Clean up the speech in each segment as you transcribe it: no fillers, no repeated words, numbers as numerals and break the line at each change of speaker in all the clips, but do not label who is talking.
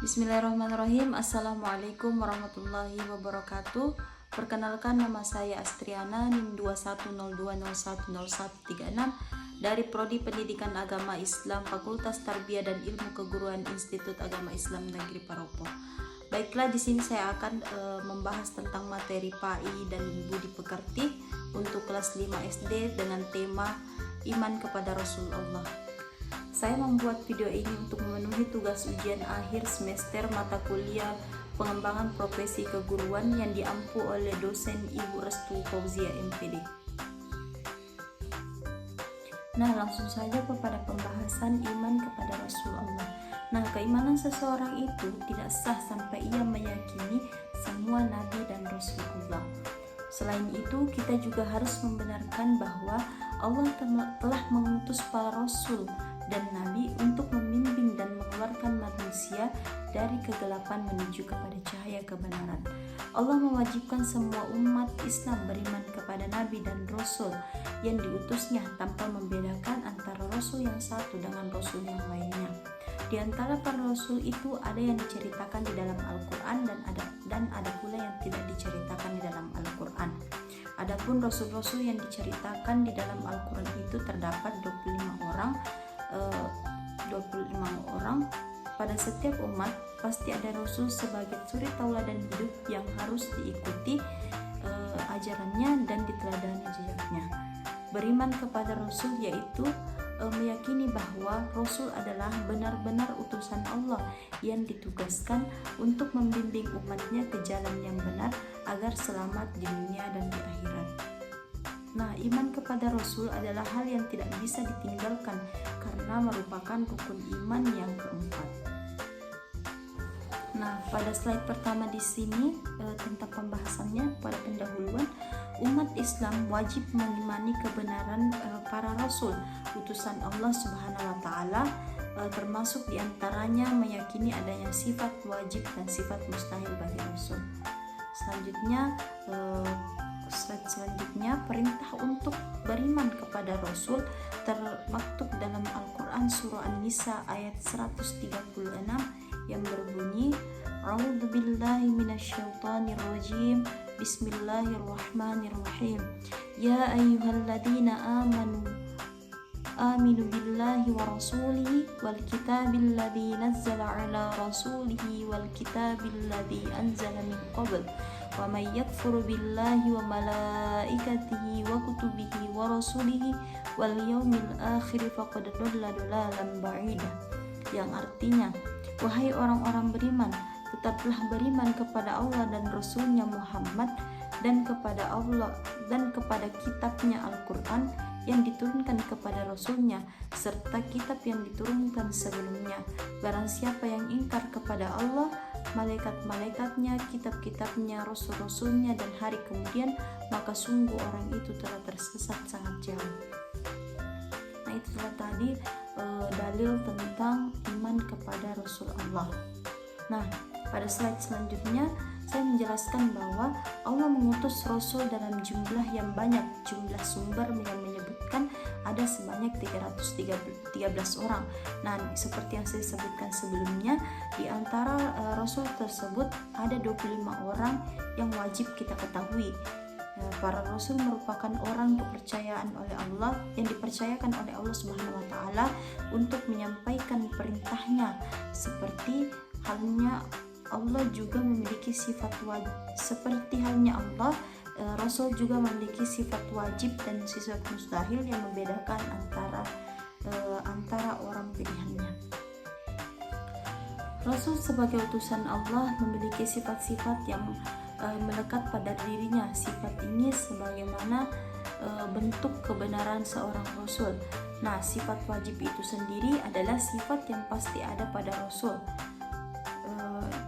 Bismillahirrahmanirrahim. Assalamualaikum warahmatullahi wabarakatuh. Perkenalkan, nama saya Astriana, NIM 2102010136 dari Prodi Pendidikan Agama Islam Fakultas Tarbiyah dan Ilmu Keguruan Institut Agama Islam Negeri Paropo. Baiklah, di sini saya akan membahas tentang materi PAI dan Budi Pekerti untuk kelas 5 SD dengan tema Iman kepada Rasulullah. Saya membuat video ini untuk memenuhi tugas ujian akhir semester mata kuliah pengembangan profesi keguruan yang diampu oleh dosen Ibu Restu Fauzia MPD. Nah, langsung saja kepada pembahasan iman kepada Rasulullah. Nah, keimanan seseorang itu tidak sah sampai ia meyakini semua nabi dan Rasulullah. Selain itu, kita juga harus membenarkan bahwa Allah telah mengutus para rasul dan nabi untuk membimbing dan mengeluarkan manusia dari kegelapan menuju kepada cahaya kebenaran. Allah mewajibkan semua umat Islam beriman kepada nabi dan rasul yang diutusnya tanpa membedakan antara rasul yang satu dengan rasul yang lainnya. Di antara para rasul itu ada yang diceritakan di dalam Al-Quran dan ada pula yang tidak diceritakan di dalam Al-Quran. Adapun rasul-rasul yang diceritakan di dalam Al-Quran itu terdapat 25 orang. Pada setiap umat pasti ada rasul sebagai suri tauladan hidup yang harus diikuti ajarannya dan diteladani jejaknya. Beriman kepada rasul yaitu meyakini bahwa rasul adalah benar-benar utusan Allah yang ditugaskan untuk membimbing umatnya ke jalan yang benar agar selamat di dunia dan di akhirat. Nah, iman kepada Rasul adalah hal yang tidak bisa ditinggalkan karena merupakan rukun iman yang keempat. Nah, pada slide pertama di sini tentang pembahasannya pada pendahuluan, umat Islam wajib mengimani kebenaran para Rasul, utusan Allah Subhanahu wa Ta'ala, termasuk diantaranya meyakini adanya sifat wajib dan sifat mustahil bagi Rasul. Selanjutnya perintah untuk beriman kepada Rasul termaktub dalam Al-Quran surah An-Nisa ayat 136 yang berbunyi, A'udzubillahi minasyaitonirrajim, Bismillahirrahmanirrahim. Ya ayyuhalladzina aminu billahi wa rasulihi wal kitabil ladzi nazzala ala rasulihi wal kitabil ladzi anzala min qabl wa may yakfur billahi wa malaikatihi wa kutubihi wa rasulihi wal yaumil akhir faqad dhalla dhalalan ba'ida. Yang artinya, wahai orang-orang beriman, tetaplah beriman kepada Allah dan Rasulnya Muhammad dan kepada Allah dan kepada kitabnya Al-Quran yang diturunkan kepada Rasulnya serta kitab yang diturunkan sebelumnya. Barang siapa yang ingkar kepada Allah, malaikat-malaikatnya, kitab-kitabnya, rasul-rasulnya dan hari kemudian, maka sungguh orang itu telah tersesat sangat jauh. Nah, itulah tadi dalil tentang iman kepada Rasul Allah. Nah, pada slide selanjutnya saya menjelaskan bahwa Allah mengutus Rasul dalam jumlah yang banyak. Jumlah sumber yang menyebutkan ada sebanyak 313 orang. Nah, seperti yang saya sebutkan sebelumnya, di antara Rasul tersebut ada 25 orang yang wajib kita ketahui. Para Rasul merupakan orang kepercayaan oleh Allah yang dipercayakan oleh Allah Subhanahu wa Ta'ala untuk menyampaikan perintahnya, seperti halnya Allah juga memiliki sifat wajib. Seperti halnya Allah, Rasul juga memiliki sifat wajib dan sifat mustahil yang membedakan antara orang pilihannya. Rasul sebagai utusan Allah memiliki sifat-sifat yang melekat pada dirinya. Sifat ini sebagaimana bentuk kebenaran seorang Rasul. Nah, sifat wajib itu sendiri adalah sifat yang pasti ada pada Rasul.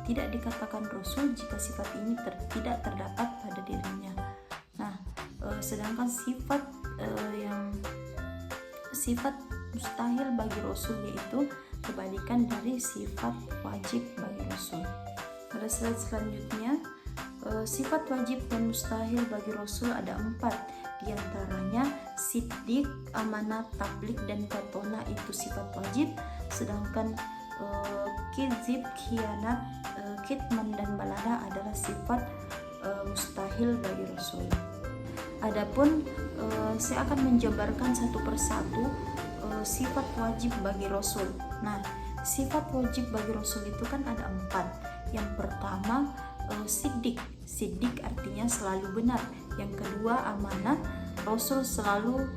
Tidak dikatakan Rasul jika sifat ini tidak terdapat pada dirinya. Nah, sedangkan sifat mustahil bagi Rasul yaitu kebalikan dari sifat wajib bagi Rasul. Pada slide selanjutnya, sifat wajib dan mustahil bagi Rasul ada 4. Di antaranya siddiq, amanat, tablik, dan batona itu sifat wajib. Sedangkan kizib, khianat, kitman dan balada adalah sifat mustahil bagi Rasul. Adapun saya akan menjabarkan satu persatu sifat wajib bagi Rasul. Nah, sifat wajib bagi Rasul itu kan ada 4. Yang pertama siddiq. Siddiq artinya selalu benar. Yang kedua amanah. Rasul selalu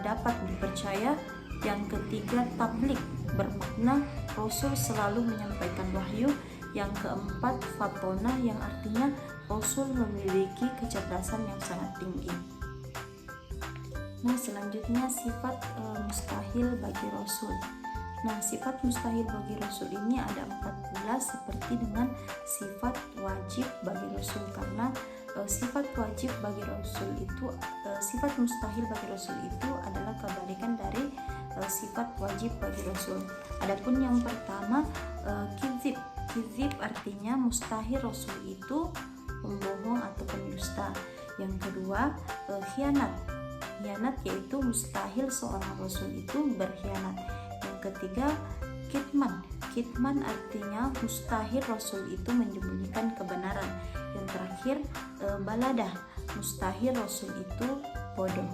dapat dipercaya. Yang ketiga tabligh, bermakna Rasul selalu menyampaikan wahyu. Yang keempat fatona, yang artinya Rasul memiliki kecerdasan yang sangat tinggi. Nah, selanjutnya sifat mustahil bagi Rasul. Nah, sifat mustahil bagi Rasul ini ada 4 pula, seperti dengan sifat wajib bagi Rasul, karena sifat wajib bagi Rasul itu sifat mustahil bagi Rasul itu adalah kebalikan dari sifat wajib bagi Rasul. Adapun yang pertama kizib. Kizib artinya mustahil Rasul itu pembohong atau pendusta. Yang kedua khianat. Khianat yaitu mustahil seorang Rasul itu berkhianat. Yang ketiga kitman. Kitman artinya mustahil Rasul itu menyembunyikan kebenaran. Yang terakhir baladah. Mustahil Rasul itu bodoh.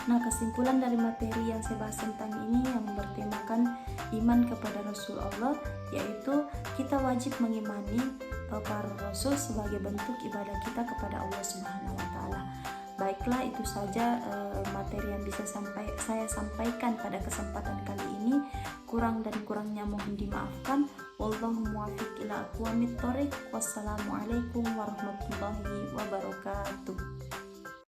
Nah, kesimpulan dari materi yang saya bahas tentang ini yang bertemakan iman kepada Rasul Allah, yaitu kita wajib mengimani para Rasul sebagai bentuk ibadah kita kepada Allah Subhanahu wa Ta'ala. Baiklah, itu saja materi yang bisa saya sampaikan pada kesempatan kali ini. Kurang dan kurangnya mohon dimaafkan. Wallahu muwaffiq ila aqwamit thoriq. Wassalamualaikum warahmatullahi wabarakatuh.